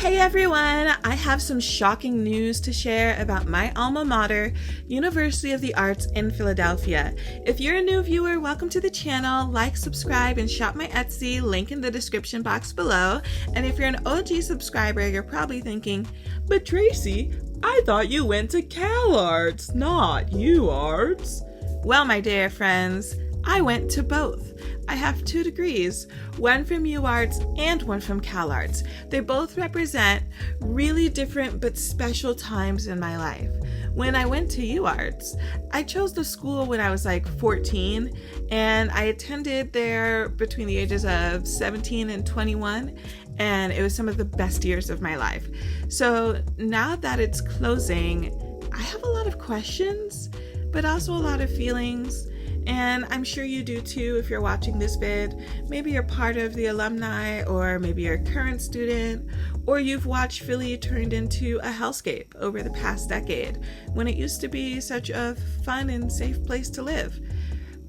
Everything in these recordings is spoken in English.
Hey everyone! I have some shocking news to share about my alma mater, University of the Arts in Philadelphia. If you're a new viewer, welcome to the channel. Like, subscribe, and shop my Etsy, link in the description box below. And if you're an OG subscriber, you're probably thinking, but Tracy, I thought you went to CalArts, not Uarts. Well, my dear friends, I went to both. I have 2 degrees, one from Uarts and one from CalArts. They both represent really different but special times in my life. When I went to Uarts, I chose the school when I was like 14, and I attended there between the ages of 17 and 21, and it was some of the best years of my life. So now that it's closing, I have a lot of questions, but also a lot of feelings. And I'm sure you do too if you're watching this vid. Maybe you're part of the alumni, or maybe you're a current student, or you've watched Philly turned into a hellscape over the past decade when it used to be such a fun and safe place to live.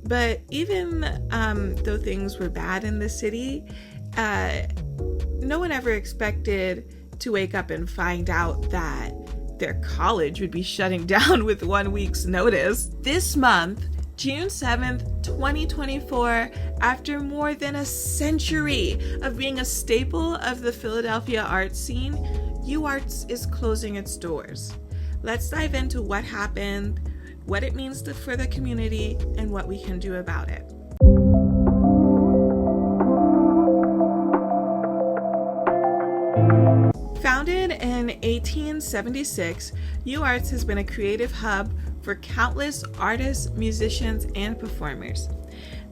But even though things were bad in the city, no one ever expected to wake up and find out that their college would be shutting down with 1 week's notice. This month, June 7th, 2024, after more than a century of being a staple of the Philadelphia art scene, Uarts is closing its doors. Let's dive into what happened, what it means for the community, and what we can do about it. Founded in 1876, Uarts has been a creative hub for countless artists, musicians, and performers.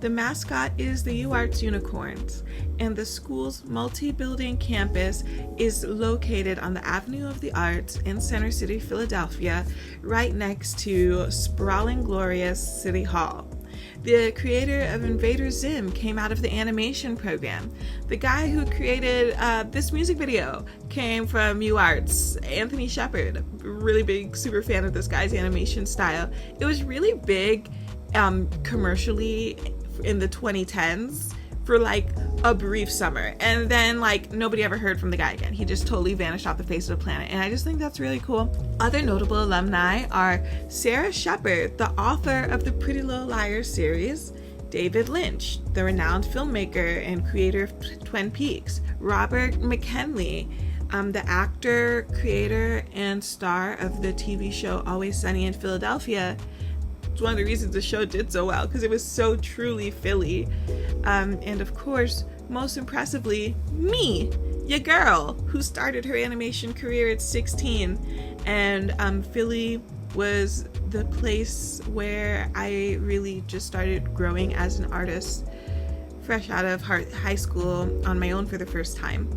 The mascot is the Uarts Unicorns, and the school's multi-building campus is located on the Avenue of the Arts in Center City, Philadelphia, right next to sprawling, glorious City Hall. The creator of Invader Zim came out of the animation program. The guy who created this music video came from Uarts. Anthony Shepard, really big, super fan of this guy's animation style. It was really big commercially in the 2010s for like a brief summer, and then like nobody ever heard from the guy again. He just totally vanished off the face of the planet, and I just think that's really cool. Other notable alumni are Sarah Shepard, the author of the Pretty Little Liars series; David Lynch, the renowned filmmaker and creator of Twin Peaks; Robert McKinley, the actor, creator, and star of the TV show Always Sunny in Philadelphia. It's one of the reasons the show did so well, because it was so truly Philly. And of course, most impressively, me, your girl, who started her animation career at 16. And Philly was the place where I really just started growing as an artist, fresh out of high school on my own for the first time.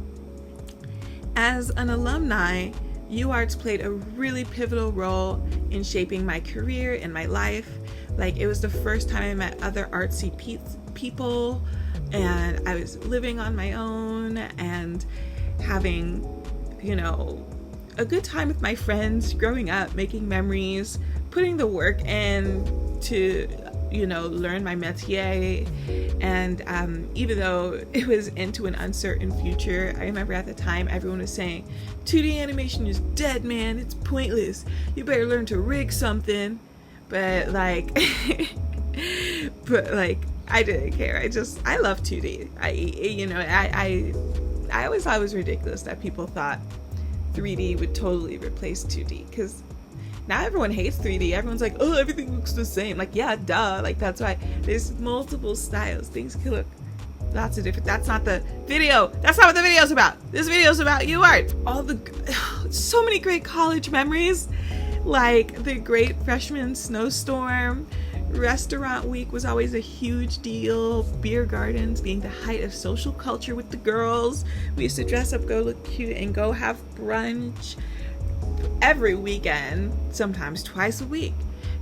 As an alumni, Uarts played a really pivotal role in shaping my career and my life. Like, it was the first time I met other artsy people, and I was living on my own and having, a good time with my friends, growing up, making memories, putting the work in to, learn my métier. And even though it was into an uncertain future, I remember at the time everyone was saying, 2D animation is dead, man, it's pointless, you better learn to rig something. But I didn't care. I love 2D. I always thought it was ridiculous that people thought 3D would totally replace 2D, because now everyone hates 3D. Everyone's like, oh, everything looks the same. Like, yeah, duh. Like, that's why there's multiple styles. Things can look lots of different. That's not the video. That's not what the video's about. This video's about Uarts. So many great college memories, like the great freshman snowstorm. Restaurant week was always a huge deal. Beer gardens being the height of social culture with the girls. We used to dress up, go look cute, and go have brunch every weekend, sometimes twice a week.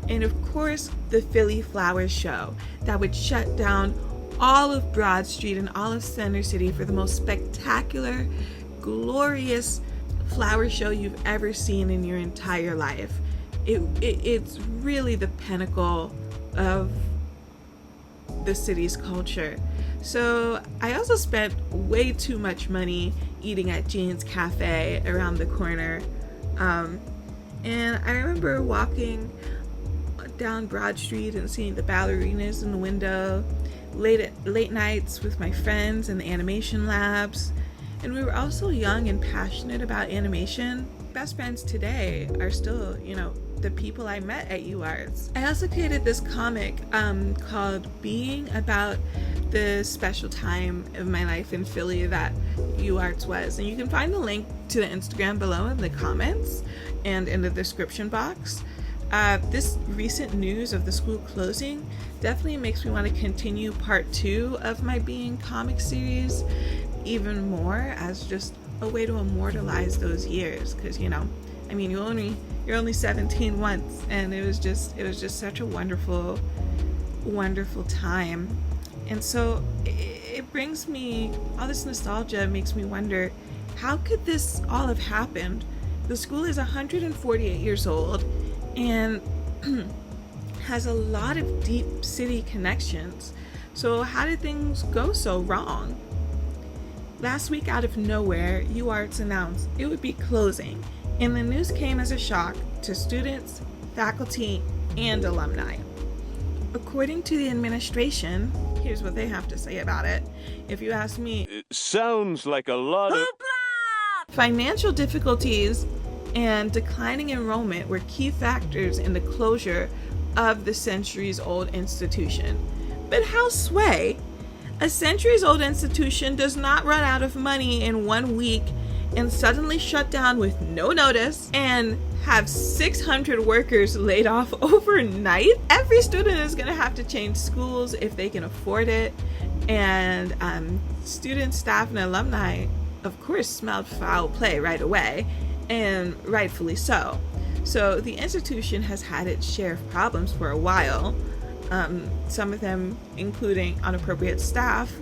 And of course, the Philly Flower Show that would shut down all of Broad Street and all of Center City for the most spectacular, glorious flower show you've ever seen in your entire life. It's really the pinnacle of the city's culture. So I also spent way too much money eating at Jane's Cafe around the corner. And I remember walking down Broad Street and seeing the ballerinas in the window, late nights with my friends in the animation labs. And we were all so young and passionate about animation. Best friends today are still, the people I met at Uarts. I also created this comic called Being, about the special time of my life in Philly that Uarts was. And you can find the link to the Instagram below in the comments and in the description box. This recent news of the school closing definitely makes me want to continue part 2 of my Being comic series even more, as just a way to immortalize those years, because you're only 17 once, and it was just such a wonderful time. And so it brings me, all this nostalgia makes me wonder, how could this all have happened? The school is 148 years old and has a lot of deep city connections. So how did things go so wrong? Last week, out of nowhere, Uarts announced it would be closing, and the news came as a shock to students, faculty, and alumni. According to the administration, here's what they have to say about it. If you ask me, it sounds like a lot of financial difficulties and declining enrollment were key factors in the closure of the centuries-old institution. But how sway? A centuries-old institution does not run out of money in 1 week and suddenly shut down with no notice and have 600 workers laid off overnight. Every student is going to have to change schools if they can afford it. And students, staff, and alumni, of course, smelled foul play right away, and rightfully so. So the institution has had its share of problems for a while. Some of them including inappropriate staff,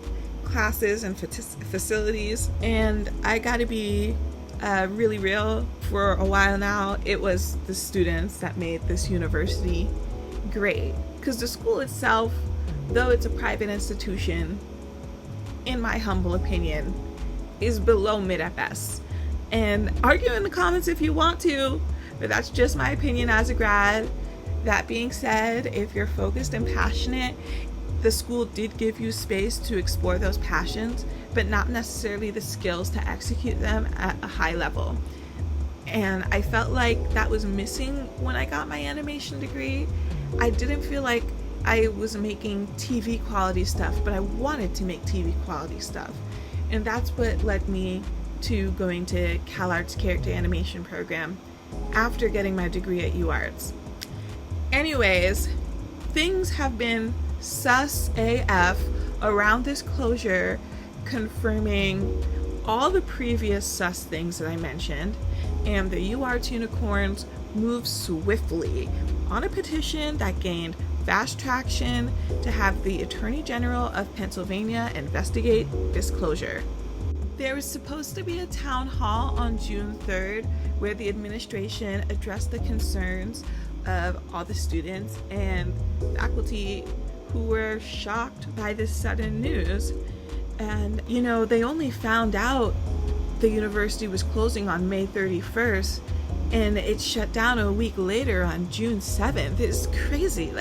classes, and facilities. And I gotta be really real, for a while now, it was the students that made this university great. Because the school itself, though it's a private institution, in my humble opinion, is below mid at best. And argue in the comments if you want to, but that's just my opinion as a grad. That being said, if you're focused and passionate, the school did give you space to explore those passions, but not necessarily the skills to execute them at a high level. And I felt like that was missing when I got my animation degree. I didn't feel like I was making TV quality stuff, but I wanted to make TV quality stuff. And that's what led me to going to CalArts character animation program after getting my degree at Uarts. Anyways, things have been sus AF around this closure, confirming all the previous sus things that I mentioned, and the Uarts unicorns moved swiftly on a petition that gained fast traction to have the Attorney General of Pennsylvania investigate this closure. There was supposed to be a town hall on June 3rd where the administration addressed the concerns of all the students and faculty who were shocked by this sudden news. And they only found out the university was closing on May 31st, and it shut down a week later on June 7th. It's crazy.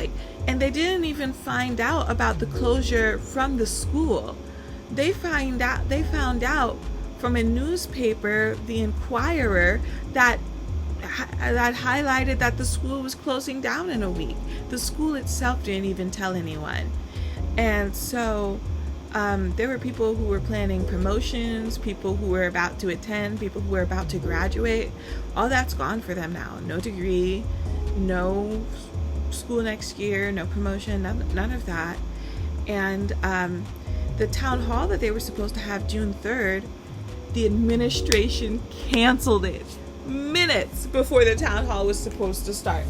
And they didn't even find out about the closure from the school. They found out from a newspaper, the Inquirer, that highlighted that the school was closing down in a week. The school itself didn't even tell anyone. And so there were people who were planning promotions, people who were about to attend, people who were about to graduate. All that's gone for them now. No degree, no school next year, no promotion, none of that. And the town hall that they were supposed to have June 3rd, the administration canceled it minutes before the town hall was supposed to start.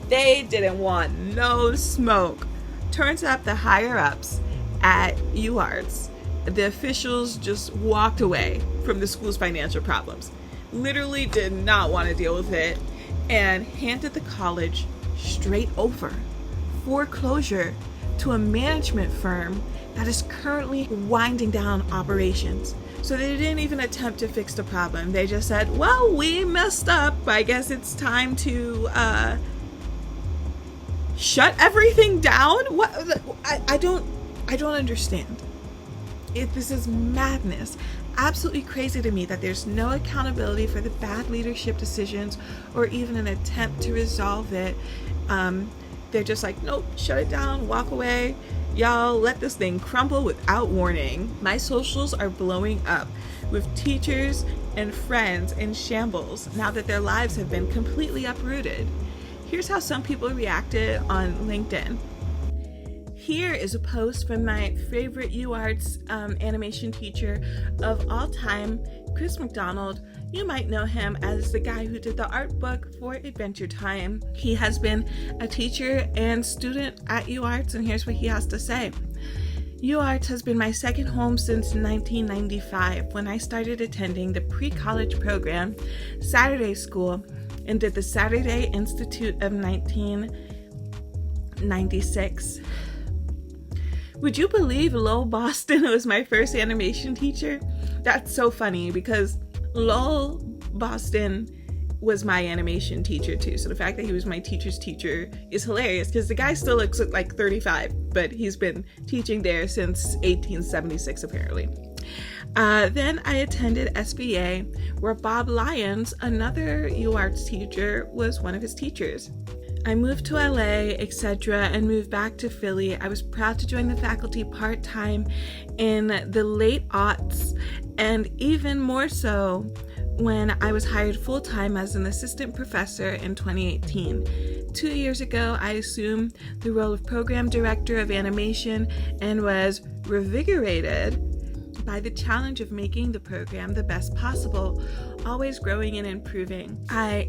They didn't want no smoke. Turns out the higher ups at Uarts, the officials just walked away from the school's financial problems. Literally did not want to deal with it and handed the college straight over for closure to a management firm that is currently winding down operations. So they didn't even attempt to fix the problem. They just said, well, we messed up. I guess it's time to shut everything down. What? I don't understand. This is madness. Absolutely crazy to me that there's no accountability for the bad leadership decisions or even an attempt to resolve it. They're just like, nope, shut it down, walk away. Y'all let this thing crumble without warning. My socials are blowing up with teachers and friends in shambles now that their lives have been completely uprooted. Here's how some people reacted on LinkedIn. Here is a post from my favorite Uarts animation teacher of all time, Chris McDonald. You might know him as the guy who did the art book for Adventure Time. He has been a teacher and student at Uarts, and here's what he has to say. Uarts has been my second home since 1995 when I started attending the pre-college program, Saturday School, and did the Saturday Institute of 1996. Would you believe Lowell Boston was my first animation teacher? That's so funny because Lowell Boston was my animation teacher too. So the fact that he was my teacher's teacher is hilarious because the guy still looks like 35, but he's been teaching there since 1876 apparently. Then I attended SVA where Bob Lyons, another Uarts teacher, was one of his teachers. I moved to LA, etc., and moved back to Philly. I was proud to join the faculty part-time in the late aughts, and even more so when I was hired full-time as an assistant professor in 2018. 2 years ago, I assumed the role of program director of animation and was revigorated by the challenge of making the program the best possible, always growing and improving.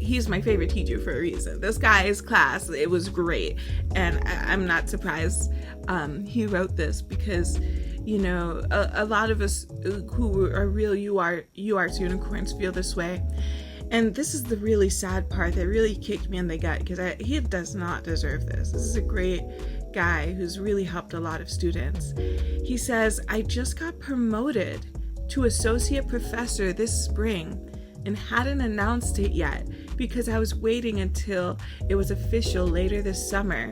He's my favorite teacher for a reason. This guy's class, it was great, and I'm not surprised he wrote this because, you know, a lot of us who are real Uarts unicorns feel this way. And this is the really sad part that really kicked me in the gut because he does not deserve this. This is a great guy who's really helped a lot of students. He says, I just got promoted to associate professor this spring and hadn't announced it yet because I was waiting until it was official later this summer.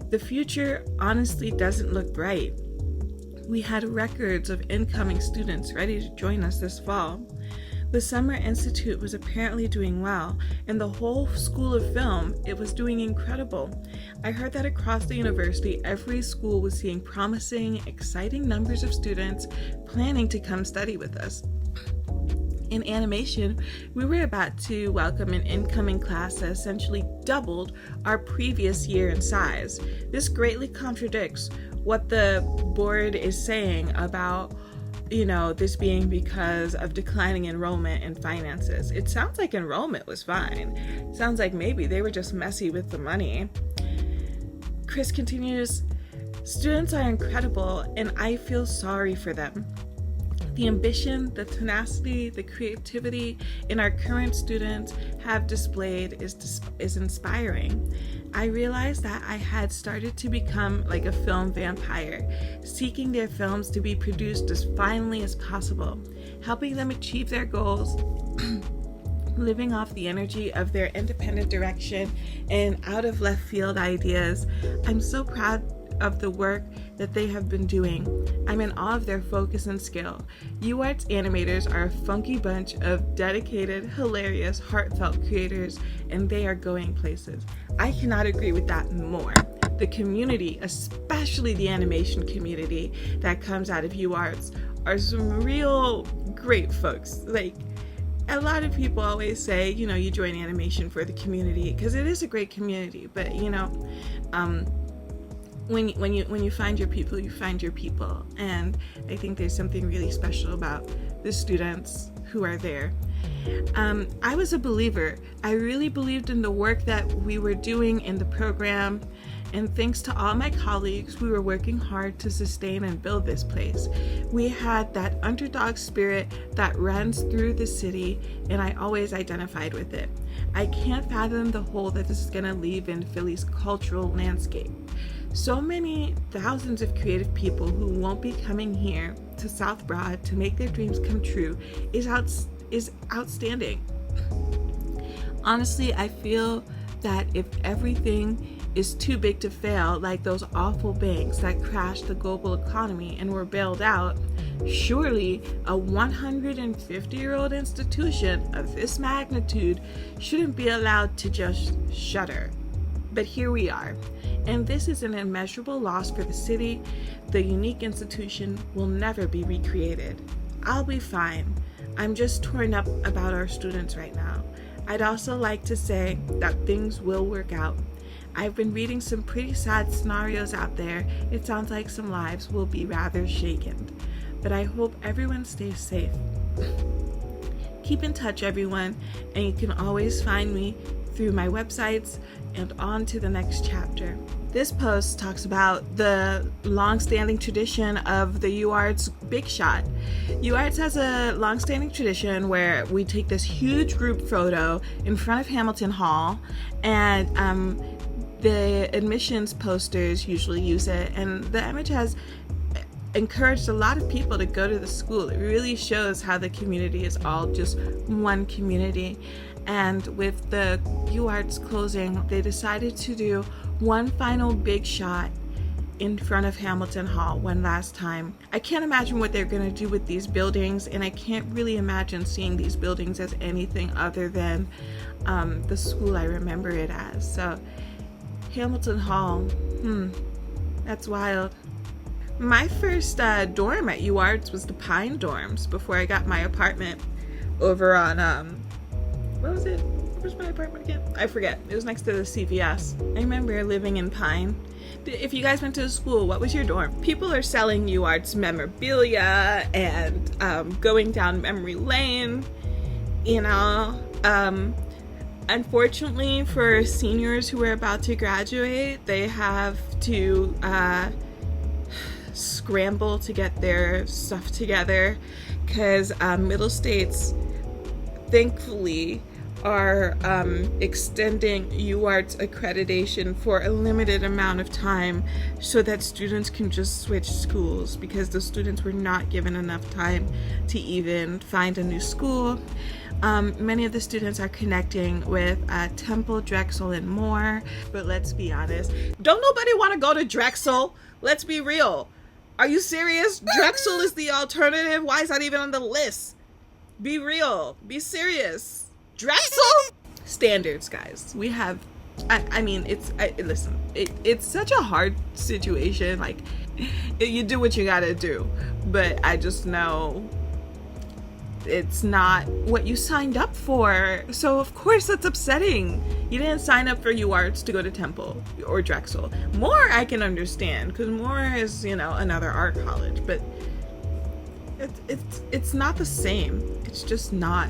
The future honestly doesn't look bright. We had records of incoming students ready to join us this fall. The Summer Institute was apparently doing well, and the whole School of Film, it was doing incredible. I heard that across the university, every school was seeing promising, exciting numbers of students planning to come study with us. In animation, we were about to welcome an incoming class that essentially doubled our previous year in size. This greatly contradicts what the board is saying about this being because of declining enrollment and finances. It sounds like enrollment was fine. It sounds like maybe they were just messy with the money. Chris continues, students are incredible and I feel sorry for them. The ambition, the tenacity, the creativity in our current students have displayed is inspiring. I realized that I had started to become like a film vampire, seeking their films to be produced as finely as possible, helping them achieve their goals, living off the energy of their independent direction and out of left field ideas. I'm so proud of the work that they have been doing. I'm in awe of their focus and skill. Uarts animators are a funky bunch of dedicated, hilarious, heartfelt creators, and they are going places. I cannot agree with that more. The community, especially the animation community that comes out of Uarts, are some real great folks. Like, a lot of people always say, you join animation for the community, because it is a great community, but when you find your people, you find your people. And I think there's something really special about the students who are there. I was a believer. I really believed in the work that we were doing in the program, And thanks to all my colleagues, we were working hard to sustain and build this place. We had that underdog spirit that runs through the city, and I always identified with it. I can't fathom the hole that this is going to leave in Philly's cultural landscape. So many thousands of creative people who won't be coming here to South Broad to make their dreams come true is outstanding. Honestly, I feel that if everything is too big to fail, like those awful banks that crashed the global economy and were bailed out, surely a 150-year-old institution of this magnitude shouldn't be allowed to just shudder. But here we are, and this is an immeasurable loss for the city. The unique institution will never be recreated. I'll be fine. I'm just torn up about our students right now. I'd also like to say that things will work out. I've been reading some pretty sad scenarios out there. It sounds like some lives will be rather shaken, but I hope everyone stays safe. Keep in touch, everyone, and you can always find me through my websites and on to the next chapter. This post talks about the long-standing tradition of the Uarts Big Shot. Uarts has a long-standing tradition where we take this huge group photo in front of Hamilton Hall, and the admissions posters usually use it, and the image has encouraged a lot of people to go to the school. It really shows how the community is all just one community. And with the Uarts closing, they decided to do one final big shot in front of Hamilton Hall one last time. I can't imagine what they're going to do with these buildings, and I can't really imagine seeing these buildings as anything other than the school I remember it as. So Hamilton Hall, that's wild. My first dorm at Uarts was the Pine Dorms before I got my apartment over on what was it? Where's my apartment again? I forget. It was next to the CVS. I remember living in Pine. If you guys went to school, what was your dorm? People are selling Uarts memorabilia and going down memory lane, you know. Unfortunately for seniors who are about to graduate, they have to scramble to get their stuff together because middle states, thankfully, are extending Uarts accreditation for a limited amount of time so that students can just switch schools, because the students were not given enough time to even find a new school. Many of the students are connecting with Temple, Drexel, and more. But let's be honest, don't nobody want to go to Drexel? Let's be real. Are you serious? Drexel is the alternative? Why is that even on the list? Be real. Be serious. Drexel? Standards, guys. We have, listen, it's such a hard situation. Like, you do what you gotta do. But I just know it's not what you signed up for. So, of course, that's upsetting. You didn't sign up for Uarts to go to Temple or Drexel. Moore, I can understand, because Moore is, another art college. But it's not the same. It's just not.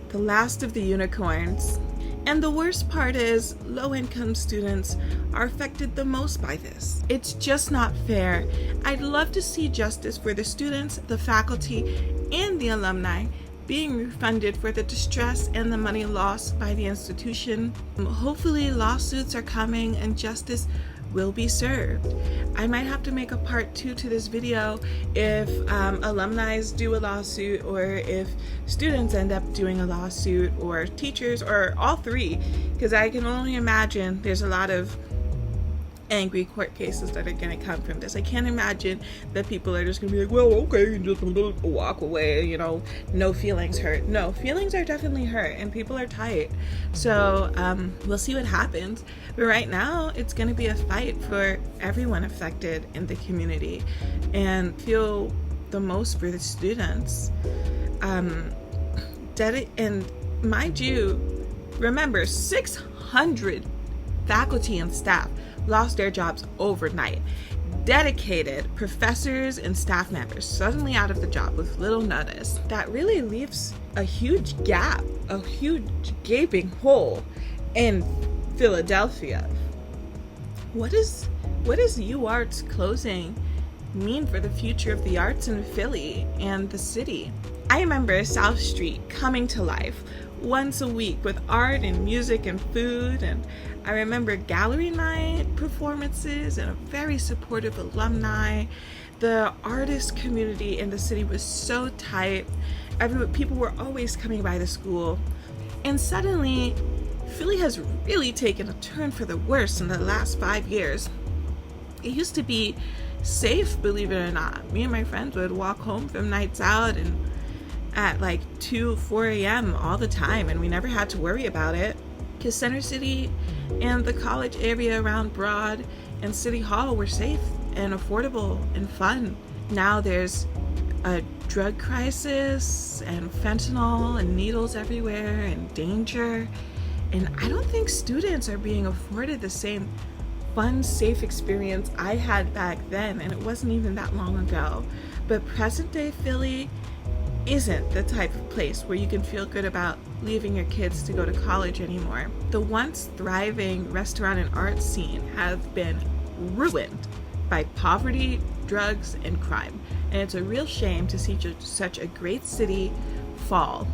The last of the unicorns. And the worst part is, low-income students are affected the most by this. It's just not fair. I'd love to see justice for the students, the faculty, and the alumni being refunded for the distress and the money lost by the institution. Hopefully lawsuits are coming and justice will be served. I might have to make a part 2 to this video if alumni do a lawsuit, or if students end up doing a lawsuit, or teachers, or all three, because I can only imagine there's a lot of angry court cases that are going to come from this. I can't imagine that people are just going to be like, well, okay, just walk away, no feelings hurt. No, feelings are definitely hurt, and people are tight. So we'll see what happens. But right now, it's going to be a fight for everyone affected in the community, and feel the most for the students. And mind you, remember, 600 faculty and staff lost their jobs overnight. Dedicated professors and staff members suddenly out of the job with little notice. That really leaves a huge gap, a huge gaping hole in Philadelphia. what is Uarts closing mean for the future of the arts in Philly and the city? I remember South Street coming to life once a week with art and music and food, and I remember gallery night performances and a very supportive alumni. The artist community in the city was so tight. People were always coming by the school. And suddenly, Philly has really taken a turn for the worse in the last 5 years. It used to be safe, believe it or not. Me and my friends would walk home from nights out and at like 4 a.m. all the time, and we never had to worry about it because Center City and the college area around Broad and City Hall were safe and affordable and fun. Now there's a drug crisis and fentanyl and needles everywhere and danger, and I don't think students are being afforded the same fun, safe experience I had back then, and it wasn't even that long ago. But present day Philly isn't the type of place where you can feel good about leaving your kids to go to college anymore. The once thriving restaurant and art scene have been ruined by poverty, drugs, and crime, and it's a real shame to see such a great city fall.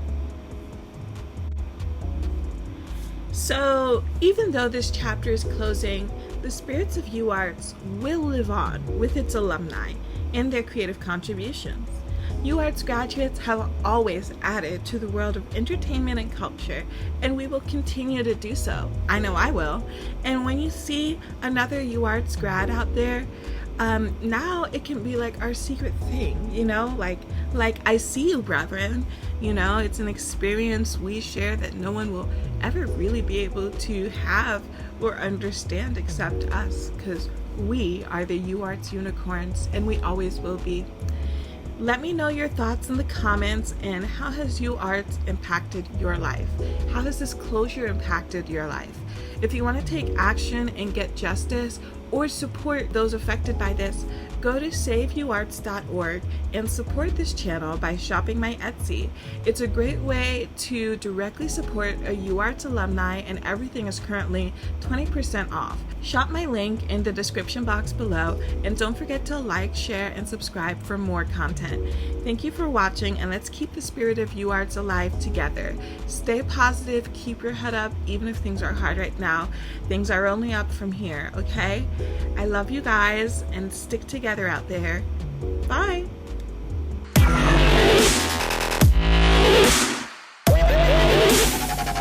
So even though this chapter is closing, the spirits of Uarts will live on with its alumni and their creative contributions. Uarts graduates have always added to the world of entertainment and culture, and we will continue to do so. I know I will. And when you see another Uarts grad out there, now it can be like our secret thing, you know, like I see you, brethren. You know, it's an experience we share that no one will ever really be able to have or understand except us, because we are the Uarts unicorns, and we always will be. Let me know your thoughts in the comments, and how has Uarts impacted your life? How has this closure impacted your life? If you want to take action and get justice or support those affected by this, go to saveuarts.org and support this channel by shopping my Etsy. It's a great way to directly support a Uarts alumni, and everything is currently 20% off. Shop my link in the description box below, and don't forget to like, share, and subscribe for more content. Thank you for watching, and let's keep the spirit of Uarts alive together. Stay positive, keep your head up, even if things are hard right now. Things are only up from here, okay? I love you guys, and stick together out there. Bye!